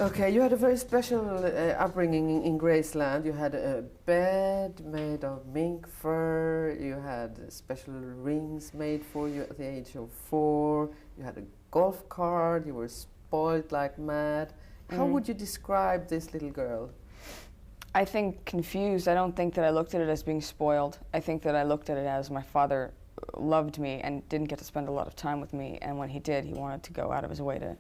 Okay, you had a very special upbringing in Graceland. You had a bed made of mink fur, you had special rings made for you at the age of 4, you had a golf cart, you were spoiled like mad. How would you describe this little girl? I think confused. I don't think that I looked at it as being spoiled. I think that I looked at it as my father loved me and didn't get to spend a lot of time with me, and when he did, he wanted to go out of his way to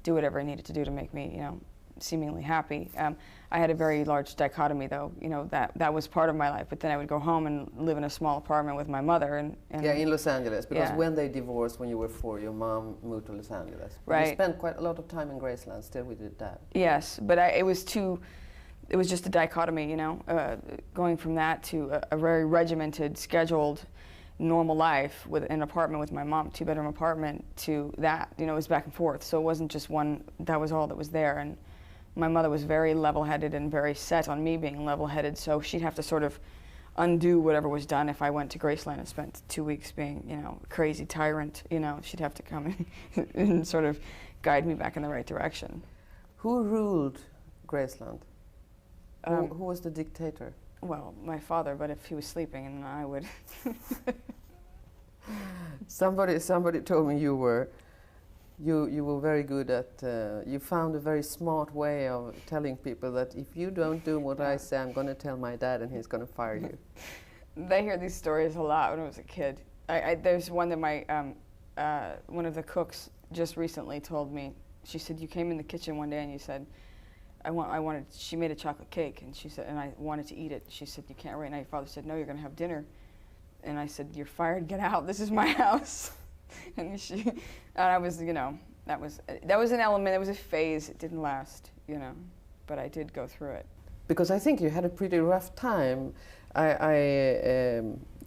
do whatever he needed to do to make me, you know, seemingly happy. I had a very large dichotomy, though. You know, that was part of my life. But then I would go home and live in a small apartment with my mother. And yeah, in Los Angeles, because yeah. when they divorced when you were 4, your mom moved to Los Angeles. Right. You spent quite a lot of time in Graceland, still with your dad. Yes, but it was just a dichotomy, you know, going from that to a very regimented, scheduled, normal life with an apartment with my mom, 2-bedroom apartment, to that, you know, it was back and forth. So it wasn't just one, that was all that was there. And my mother was very level-headed and very set on me being level-headed, so she'd have to sort of undo whatever was done if I went to Graceland and spent 2 weeks being, you know, a crazy tyrant, you know, she'd have to come and sort of guide me back in the right direction. Who ruled Graceland? Who was the dictator? Well, my father, but if he was sleeping, and I would. Somebody told me you were very good at, you found a very smart way of telling people that if you don't do what I say, I'm going to tell my dad and he's going to fire you. They hear these stories a lot when I was a kid. There's one that my, one of the cooks just recently told me. She said, you came in the kitchen one day and you said, she made a chocolate cake, and she said, and I wanted to eat it. She said, you can't right now. Your father said, no, you're going to have dinner. And I said, you're fired, get out, this is my house. And I was, you know, that was an element, it was a phase, it didn't last, you know, but I did go through it. Because I think you had a pretty rough time.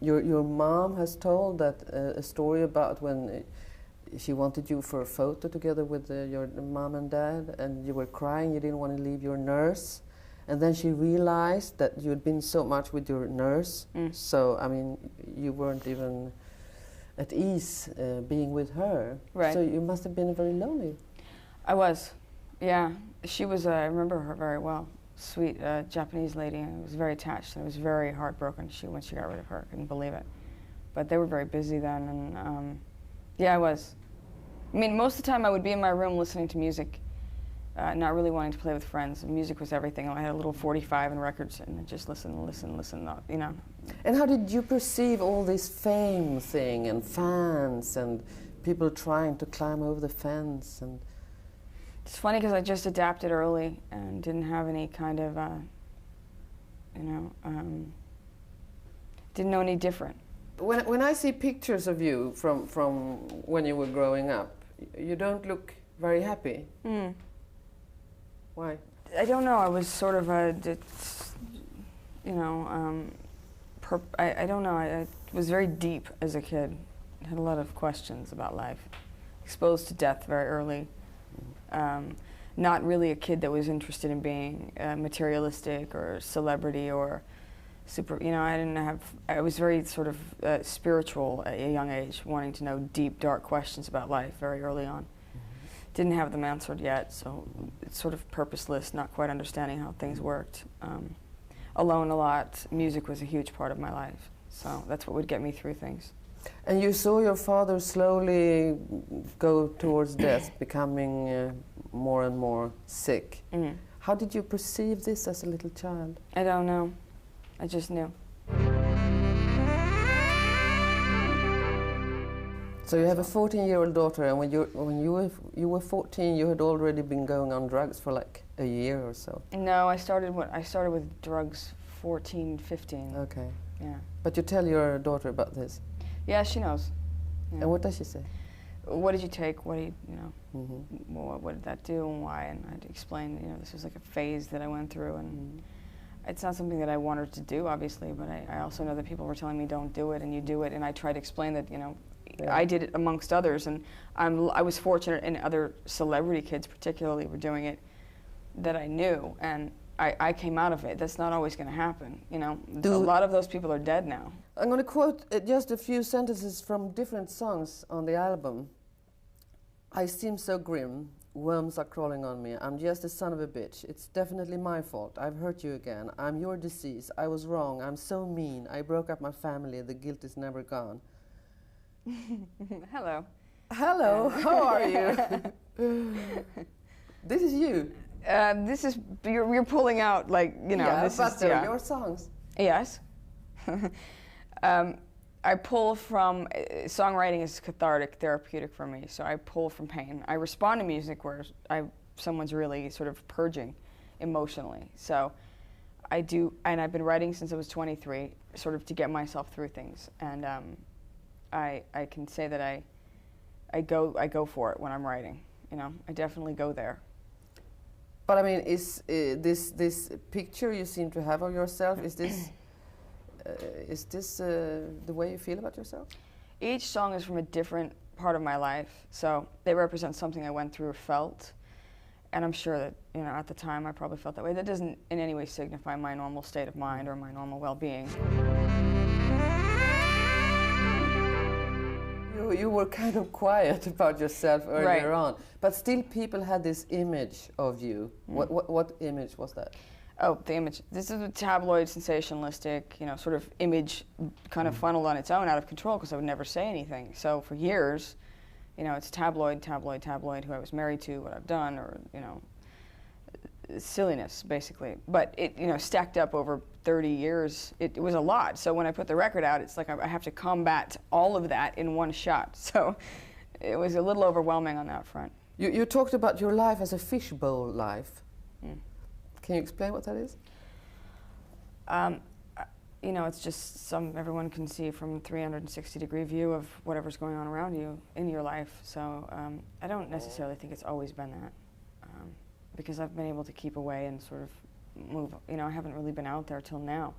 Your mom has told that a story about when she wanted you for a photo together with your mom and dad, and you were crying, you didn't want to leave your nurse, and then she realized that you had been so much with your nurse, so I mean you weren't even at ease being with her. Right. So you must have been very lonely. I was, yeah. She was, I remember her very well, sweet Japanese lady, and I was very attached, and I was very heartbroken when she got rid of her. I couldn't believe it. But they were very busy then, and yeah, I was. I mean, most of the time I would be in my room listening to music, not really wanting to play with friends. Music was everything. I had a little 45 and records, and I just listen, you know. And how did you perceive all this fame thing and fans and people trying to climb over the fence? And it's funny because I just adapted early and didn't have any kind of, you know, didn't know any different. When I see pictures of you from when you were growing up, you don't look very happy. Why? I don't know. I was sort of you know, I don't know. I was very deep as a kid. I had a lot of questions about life. Exposed to death very early. Not really a kid that was interested in being materialistic or celebrity or super, you know, I was very sort of spiritual at a young age, wanting to know deep, dark questions about life very early on. Didn't have them answered yet, so it's sort of purposeless, not quite understanding how things worked. Alone a lot, music was a huge part of my life, so that's what would get me through things. And you saw your father slowly go towards death, becoming more and more sick. How did you perceive this as a little child? I don't know. I just knew. So you have a 14-year-old daughter, and when you were 14, you had already been going on drugs for like a year or so. No, I started with drugs 14, 15. Okay. Yeah. But you tell your daughter about this. Yeah, she knows. Yeah. And what does she say? What did you take? What do you know? What did that do and why? And I had to explain. You know, this was like a phase that I went through, and it's not something that I wanted to do, obviously. But I also know that people were telling me, "Don't do it," and you do it. And I tried to explain that, you know, I did it amongst others, and I was fortunate, and other celebrity kids particularly were doing it that I knew, and I came out of it. That's not always going to happen, you know. A lot of those people are dead now. I'm going to quote just a few sentences from different songs on the album. I seem so grim. worms are crawling on me. I'm just a son of a bitch. It's definitely my fault. I've hurt you again. I'm your disease. I was wrong. I'm so mean. I broke up my family. The guilt is never gone. Hello. Hello, how are you? This is you. This is, you're pulling out, like, you know, yeah, this but is your songs. Yes. I pull from, songwriting is cathartic, therapeutic for me, so I pull from pain. I respond to music where someone's really sort of purging emotionally. So I do, and I've been writing since I was 23, sort of to get myself through things. And I can say that I go for it when I'm writing. You know, I definitely go there. But I mean, is this picture you seem to have of yourself, is this the way you feel about yourself? Each song is from a different part of my life, so they represent something I went through or felt, and I'm sure that, you know, at the time I probably felt that way. That doesn't in any way signify my normal state of mind or my normal well-being. You were kind of quiet about yourself earlier on, but still people had this image of you. What image was that? Oh, the image. This is a tabloid, sensationalistic, you know, sort of image kind of funneled on its own out of control because I would never say anything. So for years, you know, it's tabloid, who I was married to, what I've done, or, you know, silliness, basically. But it, you know, stacked up over 30 years, it was a lot. So when I put the record out, it's like I have to combat all of that in one shot. So it was a little overwhelming on that front. You talked about your life as a fishbowl life. Can you explain what that is? You know, it's just everyone can see from a 360-degree view of whatever's going on around you in your life. So I don't necessarily think it's always been that, because I've been able to keep away and sort of move. You know, I haven't really been out there till now.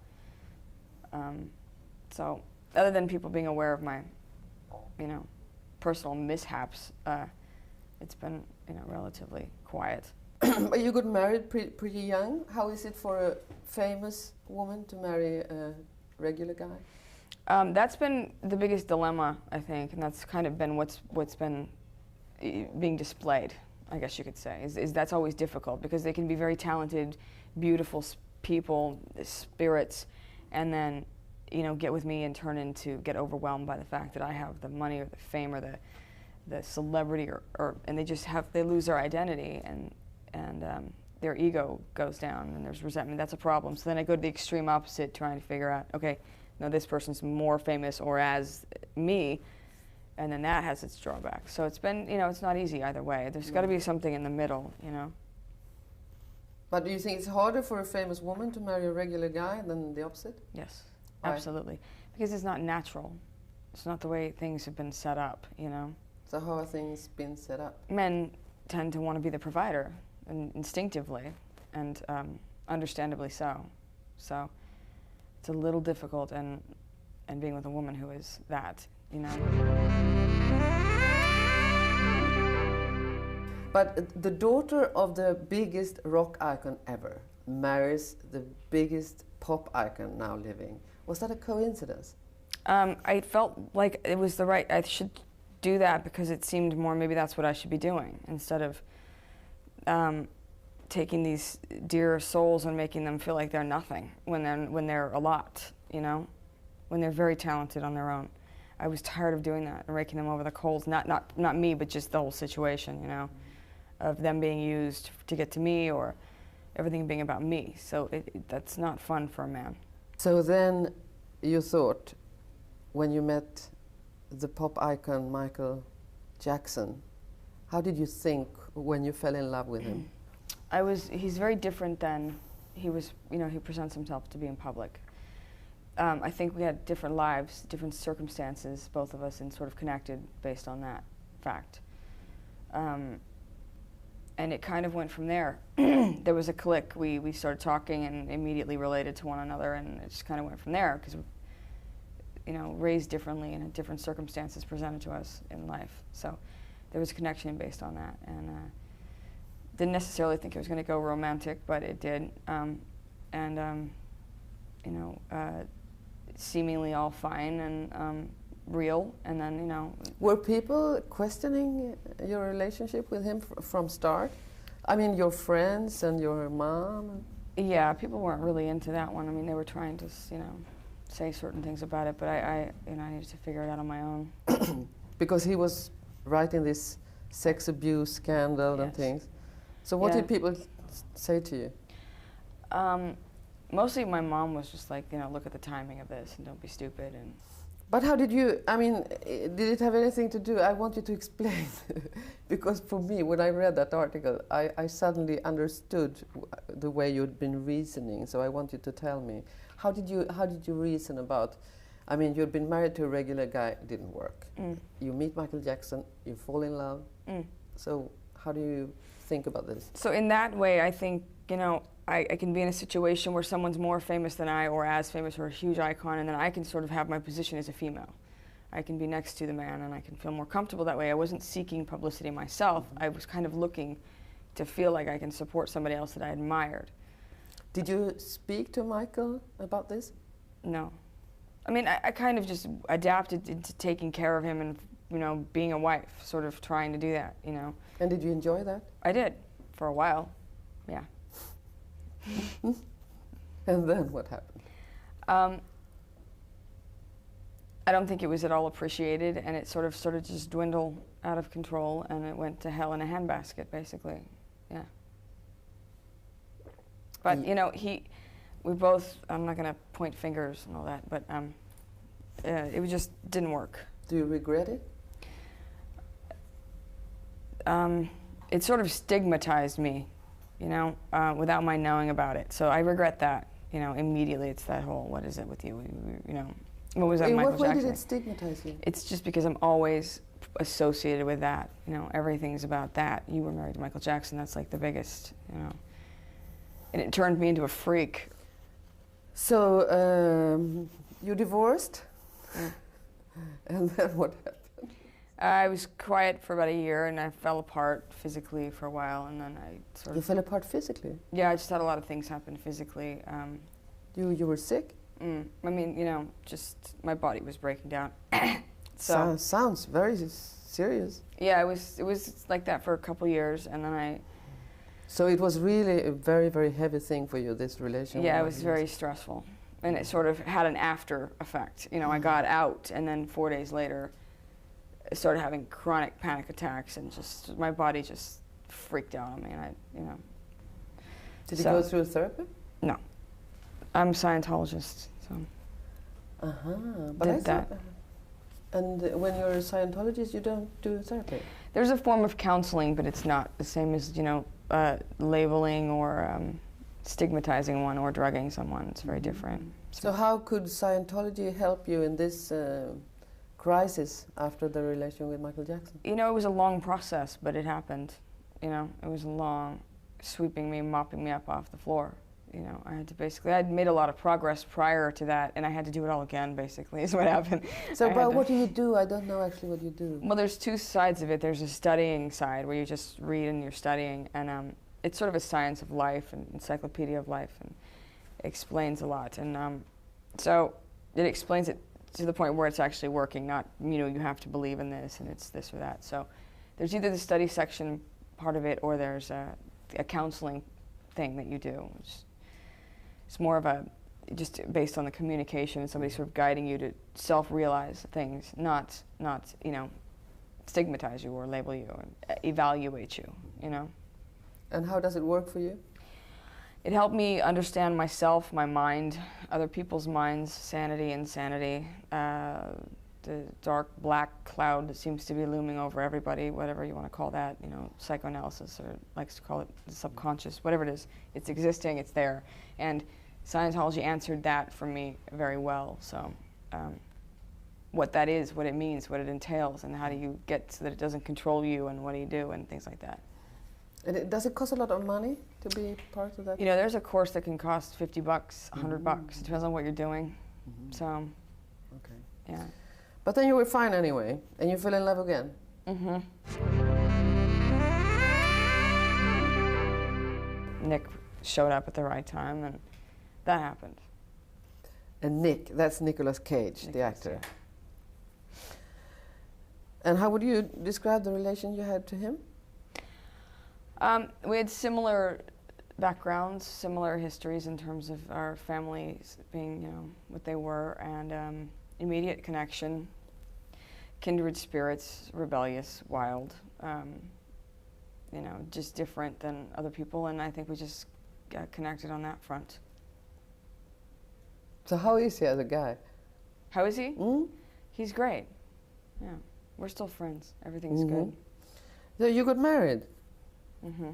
So other than people being aware of my, you know, personal mishaps, it's been, you know, relatively quiet. But you got married pretty young. How is it for a famous woman to marry a regular guy? That's been the biggest dilemma, I think, and that's kind of been what's been being displayed, I guess you could say, is that's always difficult because they can be very talented, beautiful people, spirits, and then, you know, get with me and get overwhelmed by the fact that I have the money or the fame or the celebrity and they lose their identity and their ego goes down and there's resentment. That's a problem. So then I go to the extreme opposite, trying to figure out, okay, no, this person's more famous or as me, and then that has its drawbacks. So it's been, you know, it's not easy either way. There's got to be something in the middle, you know. But do you think it's harder for a famous woman to marry a regular guy than the opposite? Yes, Why? absolutely. Because it's not natural. It's not the way things have been set up, you know. So how are things been set up? Men tend to want to be the provider, and instinctively, and understandably so. So it's a little difficult, and being with a woman who is that, you know. But the daughter of the biggest rock icon ever marries the biggest pop icon now living. Was that a coincidence? I felt like it was I should do that because it seemed more maybe that's what I should be doing instead of taking these dear souls and making them feel like they're nothing when they're a lot, you know, when they're very talented on their own. I was tired of doing that and raking them over the coals. Not me, but just the whole situation, you know, of them being used to get to me or everything being about me. So that's not fun for a man. So then you thought, when you met the pop icon Michael Jackson, how did you think when you fell in love with him? He's very different than he was, you know, he presents himself to be in public. I think we had different lives, different circumstances, both of us, and sort of connected based on that fact. And it kind of went from there. There was a click. We started talking and immediately related to one another, and it just kind of went from there because, you know, raised differently and had different circumstances presented to us in life. So there was a connection based on that, and didn't necessarily think it was going to go romantic, but it did. You know, seemingly all fine, and real, and then, you know. Were people questioning your relationship with him from start? I mean, your friends and your mom? Yeah, people weren't really into that one. I mean, they were trying to, you know, say certain things about it, but I you know, I needed to figure it out on my own. Because he was writing this sex abuse scandal and things. So what did people say to you? Mostly my mom was just like, you know, look at the timing of this and don't be stupid. And but how did you, I mean, did it have anything to do, I want you to explain, because for me, when I read that article, I suddenly understood the way you'd been reasoning, so I want you to tell me. How did you reason about, I mean, you'd been married to a regular guy, it didn't work. You meet Michael Jackson, you fall in love. So how do you think about this? So in that way, I think, you know, I can be in a situation where someone's more famous than I, or as famous, or a huge icon, and then I can sort of have my position as a female. I can be next to the man, and I can feel more comfortable that way. I wasn't seeking publicity myself. I was kind of looking to feel like I can support somebody else that I admired. Did you speak to Michael about this? No. I mean, I kind of just adapted into taking care of him and, you know, being a wife, sort of trying to do that, you know. And did you enjoy that? I did, for a while, yeah. And then what happened? I don't think it was at all appreciated, and it sort of started to just dwindle out of control, and it went to hell in a handbasket, basically, yeah. But, you know, we both, I'm not going to point fingers and all that, but it just didn't work. Do you regret it? It sort of stigmatized me, you know, without my knowing about it. So I regret that, you know, immediately. It's that whole, what is it with you, you know. What was that, Michael Jackson? In what way did it stigmatize you? It's just because I'm always associated with that, you know, everything's about that. You were married to Michael Jackson, that's like the biggest, you know. And it turned me into a freak. So, you divorced? Yeah. And then what happened? I was quiet for about a year, and I fell apart physically for a while, and then I sort of... You fell apart physically? Yeah, I just had a lot of things happen physically. You were sick? I mean, you know, just my body was breaking down. So sounds very serious. Yeah, it was like that for a couple years, and then So it was really a very, very heavy thing for you, this relationship? Yeah, it was very stressful, and it sort of had an after effect. You know, I got out, and then 4 days later, I started having chronic panic attacks, and just my body just freaked out on me, and you know. Did you go through therapy? No, I'm a Scientologist, so. But did that. And when you're a Scientologist, you don't do therapy? There's a form of counseling, but it's not the same as, you know, labeling or stigmatizing one or drugging someone. It's very different. So how could Scientology help you in this crisis after the relation with Michael Jackson? You know, it was a long process, but it happened. You know, it was long, sweeping me, mopping me up off the floor. You know, I had to basically, I'd made a lot of progress prior to that, and I had to do it all again, basically, is what happened. So, but what do you do? I don't know actually what you do. Well, there's two sides of it. There's a studying side, where you just read and you're studying, and it's sort of a science of life, and encyclopedia of life, and it explains a lot. And so it explains it to the point where it's actually working, not, you know, you have to believe in this, and it's this or that. So there's either the study section part of it, or there's a counseling thing that you do. It's more of a, just based on the communication and somebody sort of guiding you to self-realize things, not you know, stigmatize you or label you or evaluate you, you know. And how does it work for you? It helped me understand myself, my mind, other people's minds, sanity, insanity, the dark black cloud that seems to be looming over everybody, whatever you want to call that, you know, psychoanalysis, or likes to call it the subconscious, whatever it is. It's existing, it's there. And Scientology answered that for me very well. So what that is, what it means, what it entails, and how do you get so that it doesn't control you, and what do you do, and things like that. And does it cost a lot of money to be part of that? You know, there's a course that can cost $50, $100. It depends on what you're doing. So, okay. Yeah. But then you were fine anyway, and you fell in love again. Nick showed up at the right time, and that happened. And Nick, that's Nicolas Cage, the actor. Yeah. And how would you describe the relation you had to him? We had similar backgrounds, similar histories in terms of our families being, you know, what they were, and immediate connection, kindred spirits, rebellious, wild, you know, just different than other people, and I think we just got connected on that front. So how is he as a guy? How is he? Mm? He's great. Yeah, we're still friends. Everything's good. So you got married? Mm-hmm.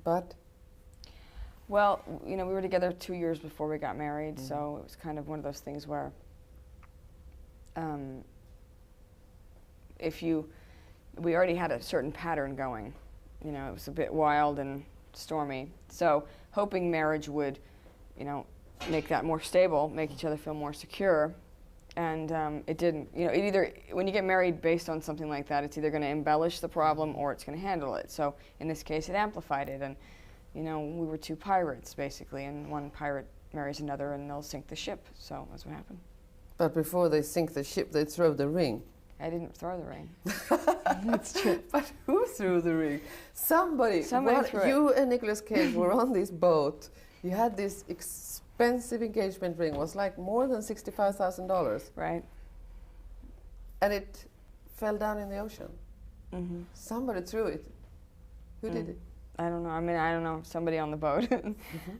But? Well, you know, we were together 2 years before we got married, so it was kind of one of those things where we already had a certain pattern going. You know, it was a bit wild and stormy. So hoping marriage would, you know, make that more stable, make each other feel more secure. And it didn't. You know, it either, when you get married based on something like that, it's either going to embellish the problem or it's going to handle it. So in this case, it amplified it. And, you know, we were two pirates, basically, and one pirate marries another and they'll sink the ship. So that's what happened. But before they sink the ship, they throw the ring. I didn't throw the ring. That's true. But who threw the ring? Somebody threw it. You and Nicolas Cage were on this boat. You had this expensive engagement ring. It was like more than $65,000. Right. And it fell down in the ocean. Mm-hmm. Somebody threw it. Who did it? I don't know. I mean, I don't know. Somebody on the boat.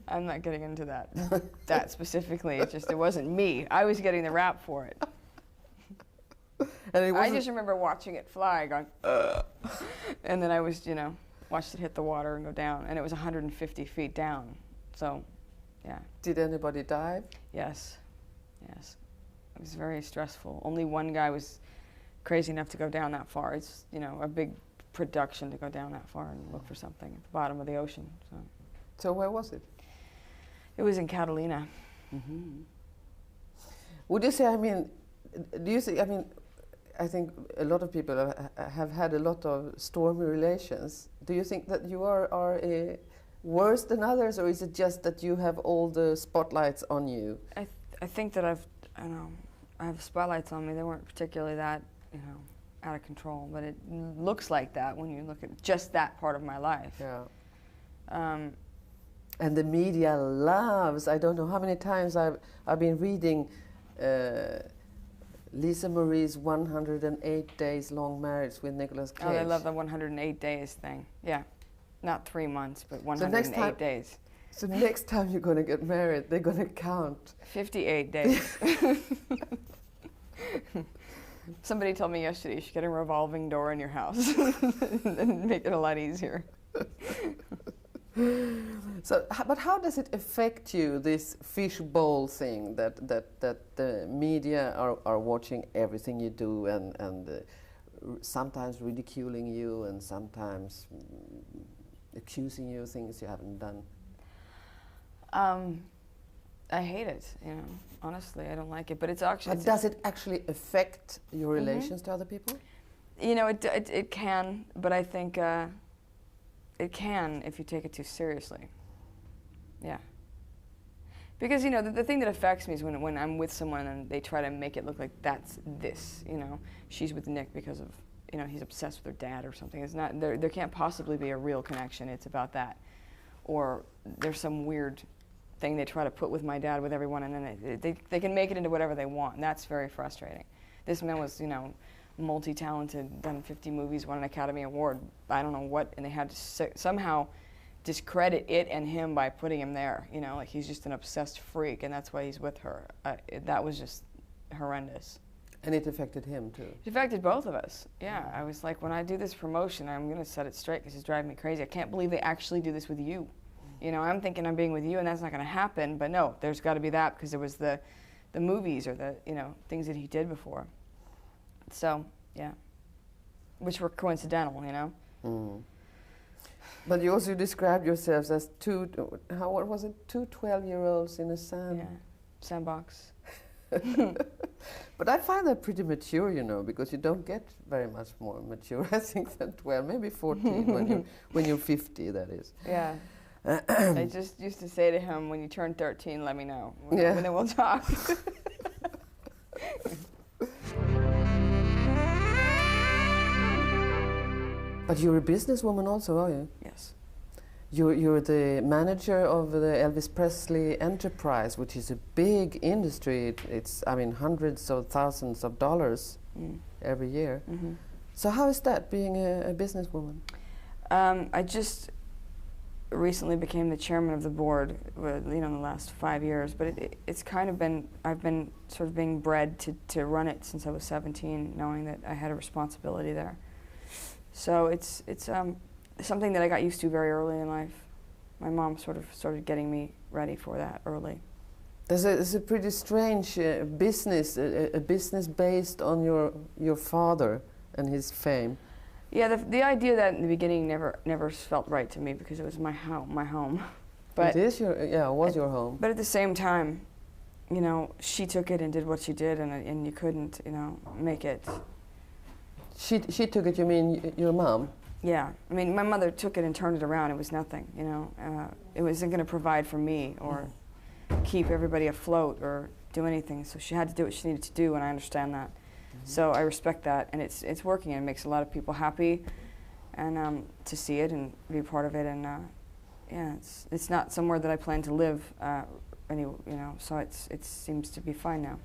I'm not getting into that. That specifically. It wasn't me. I was getting the rap for it. And I just remember watching it fly, going, and then I was, you know, watched it hit the water and go down, and it was 150 feet down. So, yeah. Did anybody dive? Yes. Yes. It was very stressful. Only one guy was crazy enough to go down that far. It's, you know, a big production to go down that far and look for something at the bottom of the ocean. So where was it? It was in Catalina. Mm-hmm. Would you say, I mean, do you see, I mean, I think a lot of people have had a lot of stormy relations. Do you think that you are worse than others, or is it just that you have all the spotlights on you? I think that I have spotlights on me. They weren't particularly that, you know, out of control, but it looks like that when you look at just that part of my life. Yeah. And the media loves, I don't know how many times I've been reading Lisa Marie's 108 days long marriage with Nicolas Cage. Oh, they love the 108 days thing. Yeah. Not 3 months, but 108 days. So next time you're going to get married, they're going to count. 58 days. Somebody told me yesterday you should get a revolving door in your house and make it a lot easier. So, but how does it affect you, this fishbowl thing, that the media are watching everything you do and sometimes ridiculing you and sometimes accusing you of things you haven't done? I hate it, you know. Honestly, I don't like it. But it's actually. But does it actually affect your relations to other people? You know, it can, but I think it can if you take it too seriously. Yeah. Because, you know, the thing that affects me is when I'm with someone and they try to make it look like that's this, you know. She's with Nick because of, you know, he's obsessed with her dad or something. It's not, there can't possibly be a real connection. It's about that. Or there's some weird thing they try to put with my dad with everyone, and then they can make it into whatever they want, and that's very frustrating. This man was, you know, multi-talented, done 50 movies, won an Academy Award, I don't know what, and they had to somehow discredit it and him by putting him there, you know, like he's just an obsessed freak, and that's why he's with her. That was just horrendous. And it affected him too? It affected both of us, yeah. I was like, when I do this promotion, I'm going to set it straight because it's driving me crazy. I can't believe they actually do this with you. You know, I'm thinking I'm being with you and that's not going to happen, but no, there's got to be that because there was the movies or the, you know, things that he did before. So, yeah, which were coincidental, you know. Mm. But you also described yourselves as two 12-year-olds in a sandbox. But I find that pretty mature, you know, because you don't get very much more mature, I think, than 12, maybe 14 when you're 50, that is. Yeah. I just used to say to him, when you turn 13, let me know. And then we'll talk. But you're a businesswoman also, are you? Yes. You're the manager of the Elvis Presley enterprise, which is a big industry. It's, I mean, hundreds of thousands of dollars every year. Mm-hmm. So how is that, being a businesswoman? I just recently became the chairman of the board, in the last 5 years, but it's kind of been, I've been sort of being bred to run it since I was 17, knowing that I had a responsibility there. So it's something that I got used to very early in life. My mom sort of started getting me ready for that early. It's a pretty strange business, a business based on your father and his fame. Yeah, the idea that in the beginning never felt right to me because it was my home. But it is your home. But at the same time, she took it and did what she did, and you couldn't, make it. She took it. You mean your mom? Yeah, I mean, my mother took it and turned it around. It was nothing, It wasn't going to provide for me or keep everybody afloat or do anything. So she had to do what she needed to do, and I understand that. So I respect that, and it's working, and it makes a lot of people happy, and to see it and be a part of it, and yeah, it's not somewhere that I plan to live, so it seems to be fine now.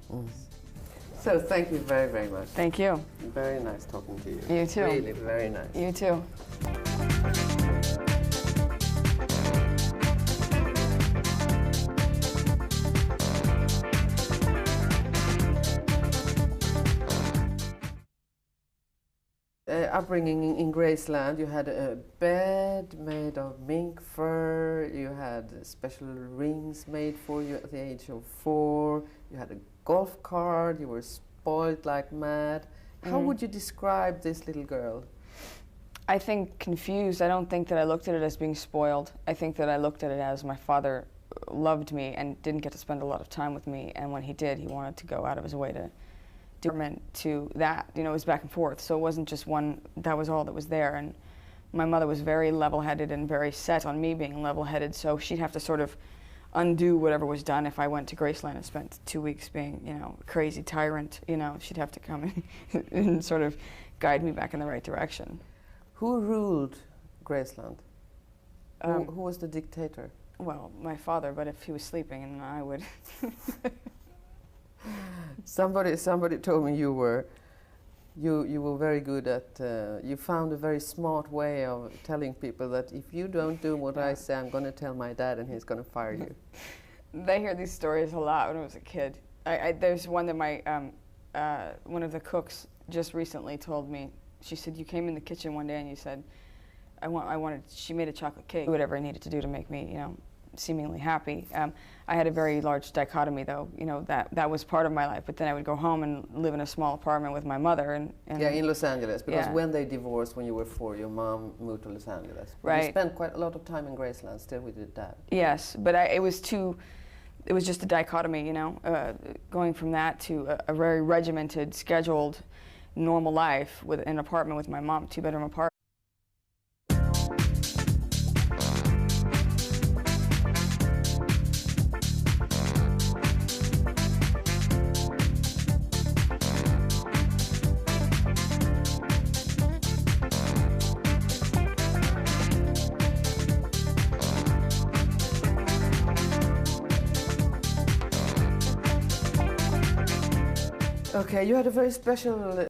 So thank you very, very much. Thank you. Very nice talking to you. You too. Really, very nice. You too. Upbringing in Graceland, you had a bed made of mink fur, you had special rings made for you at the age of 4, you had a golf cart, you were spoiled like mad. How would you describe this little girl? I think confused. I don't think that I looked at it as being spoiled. I think that I looked at it as my father loved me and didn't get to spend a lot of time with me, and when he did, he wanted to go out of his way to to that. It was back and forth, so it wasn't just one, that was all that was there. And my mother was very level-headed and very set on me being level-headed, so she'd have to sort of undo whatever was done if I went to Graceland and spent 2 weeks being, a crazy tyrant. She'd have to come and sort of guide me back in the right direction. Who ruled Graceland? Who was the dictator? Well, my father, but if he was sleeping, and I would. Somebody told me you were very good at, you found a very smart way of telling people that if you don't do what I say, I'm going to tell my dad and he's going to fire you. They hear these stories a lot when I was a kid. There's one that one of the cooks just recently told me. She said, you came in the kitchen one day and you said, she made a chocolate cake, whatever I needed to do to make me, seemingly happy. I had a very large dichotomy, though. That was part of my life. But then I would go home and live in a small apartment with my mother. And yeah, in Los Angeles, because yeah. When they divorced when you were 4, your mom moved to Los Angeles. Right. You spent quite a lot of time in Graceland still with your dad. Yes, but it was just a dichotomy, going from that to a very regimented, scheduled, normal life with an apartment with my mom, 2-bedroom apartment. Okay, you had a very special